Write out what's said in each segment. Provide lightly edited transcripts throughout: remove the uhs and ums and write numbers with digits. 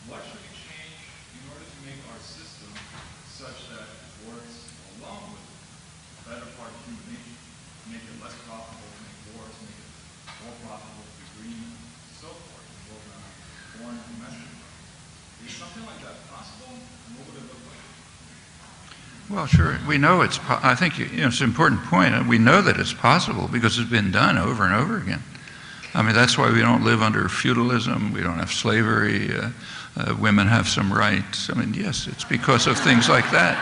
what should we change in order to make our system such that it works along with the better part of human nature, make it less profitable to make wars, make it more profitable to be green, and so forth, and work on foreign and domestic markets. Is something like that possible? And what would it look like? Well, sure. We know I think it's an important point. We know that it's possible because it's been done over and over again. I mean, that's why we don't live under feudalism. We don't have slavery. Women have some rights. I mean, yes, it's because of things like that.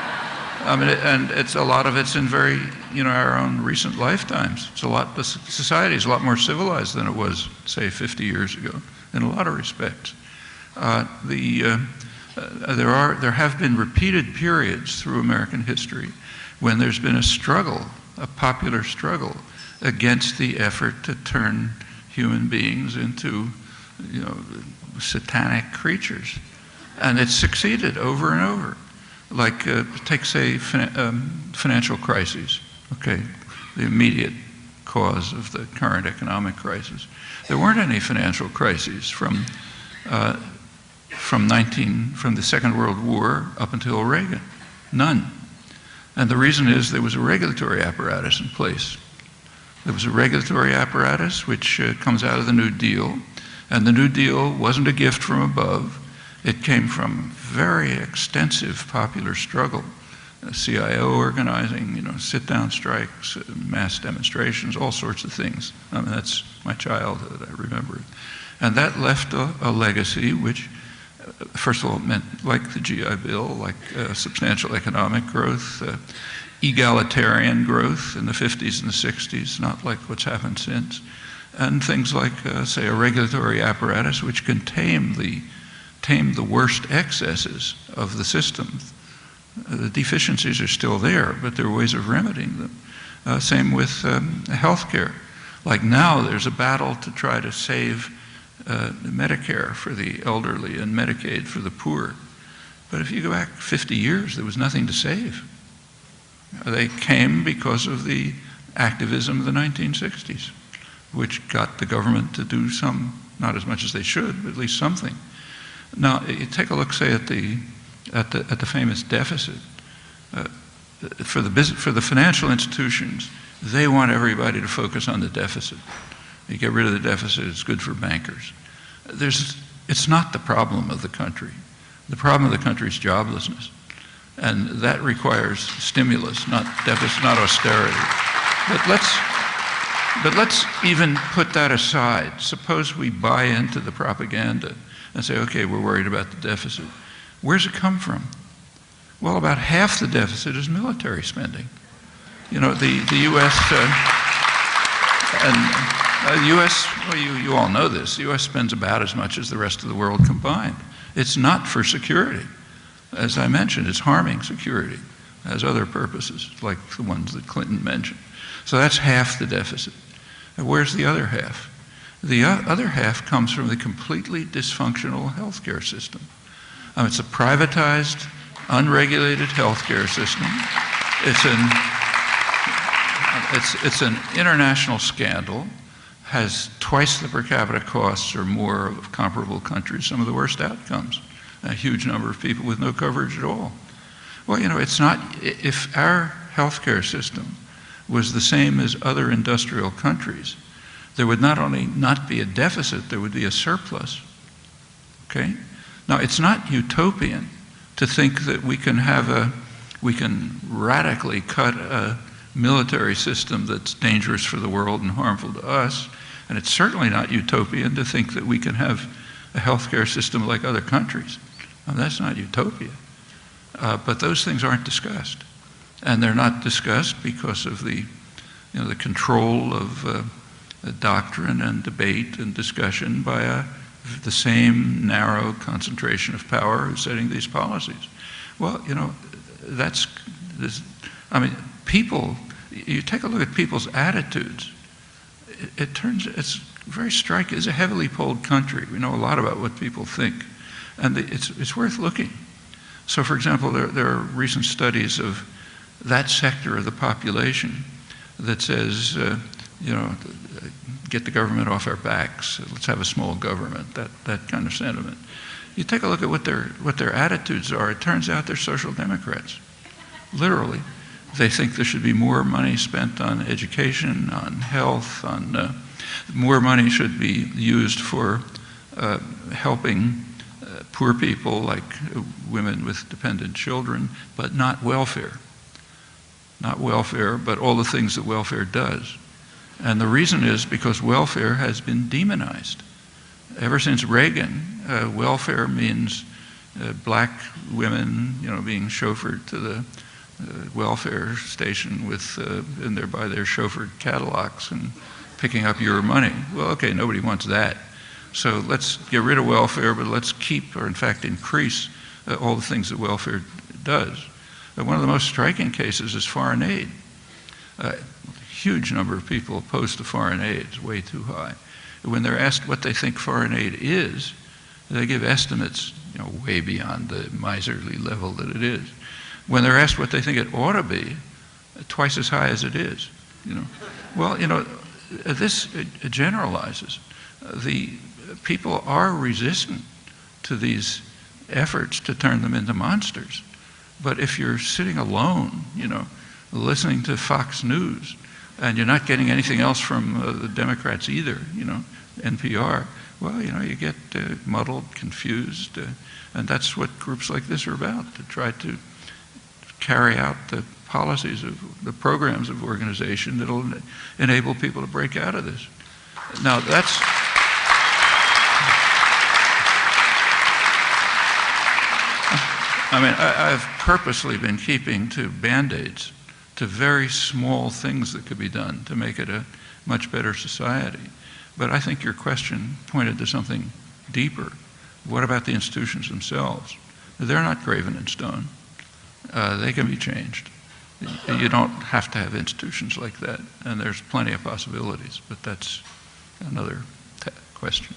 I mean, and a lot of it's in very, our own recent lifetimes. The society is a lot more civilized than it was, say, 50 years ago, in a lot of respects. There have been repeated periods through American history when there's been a popular struggle against the effort to turn human beings into, satanic creatures. And it's succeeded over and over. Like, take, say, financial crises, okay, the immediate cause of the current economic crisis. There weren't any financial crises from the Second World War up until Reagan. None. And the reason is there was a regulatory apparatus in place. There was a regulatory apparatus which comes out of the New Deal, and the New Deal wasn't a gift from above. It came from very extensive popular struggle, CIO organizing, sit-down strikes, mass demonstrations, all sorts of things. I mean, that's my childhood, I remember it. And that left a legacy which, first of all, meant, like the GI Bill, like substantial economic growth, egalitarian growth in the 50s and the 60s, not like what's happened since, and things like, say, a regulatory apparatus which can tame the worst excesses of the system. The deficiencies are still there, but there are ways of remedying them. Same with healthcare. Like now, there's a battle to try to save Medicare for the elderly and Medicaid for the poor. But if you go back 50 years, there was nothing to save. They came because of the activism of the 1960s, which got the government to do some, not as much as they should, but at least something. Now, you take a look, say, at the famous deficit. For the financial institutions, they want everybody to focus on the deficit. You get rid of the deficit, it's good for bankers. It's not the problem of the country. The problem of the country is joblessness. And that requires stimulus, not deficit, not austerity. But let's even put that aside. Suppose we buy into the propaganda and say, okay, we're worried about the deficit. Where's it come from? Well, about half the deficit is military spending. The U.S. Well, you all know this. The U.S. spends about as much as the rest of the world combined. It's not for security. As I mentioned, it's harming security. It has other purposes, like the ones that Clinton mentioned. So that's half the deficit. And where's the other half? The other half comes from the completely dysfunctional healthcare system. It's a privatized, unregulated healthcare system. It's an international scandal, has twice the per capita costs or more of comparable countries, some of the worst outcomes, a huge number of people with no coverage at all. Well, it's not, if our healthcare system was the same as other industrial countries, there would not only not be a deficit, there would be a surplus, okay? Now, it's not utopian to think that we can radically cut a military system that's dangerous for the world and harmful to us, and it's certainly not utopian to think that we can have a healthcare system like other countries. Now, that's not utopia. But those things aren't discussed. And they're not discussed because of the control of doctrine and debate and discussion by the same narrow concentration of power who's setting these policies. Well, people, you take a look at people's attitudes, it's very striking. It's a heavily polled country. We know a lot about what people think. And it's worth looking. So, for example, there are recent studies of that sector of the population that says, get the government off our backs, let's have a small government, that kind of sentiment. You take a look at what their attitudes are. It turns out they're social democrats, literally. They think there should be more money spent on education, on health, on more money should be used for helping poor people like women with dependent children, but not welfare. Not welfare, but all the things that welfare does. And the reason is because welfare has been demonized. Ever since Reagan, welfare means black women, being chauffeured to the welfare station with, and they're by their chauffeured Cadillacs and picking up your money. Well, okay, nobody wants that. So let's get rid of welfare, but let's keep, or in fact increase, all the things that welfare does. One of the most striking cases is foreign aid. A huge number of people opposed to foreign aid. It's way too high. When they're asked what they think foreign aid is, they give estimates, way beyond the miserly level that it is. When they're asked what they think it ought to be, twice as high as it is. Well, this generalizes. The people are resistant to these efforts to turn them into monsters. But if you're sitting alone, listening to Fox News, and you're not getting anything else from the Democrats either, NPR, well, you get muddled, confused, and that's what groups like this are about, to try to carry out the policies of the programs of organization that'll enable people to break out of this. Now, that's... I've purposely been keeping to Band-Aids, to very small things that could be done to make it a much better society. But I think your question pointed to something deeper. What about the institutions themselves? They're not graven in stone. They can be changed. You don't have to have institutions like that, and there's plenty of possibilities, but that's another question.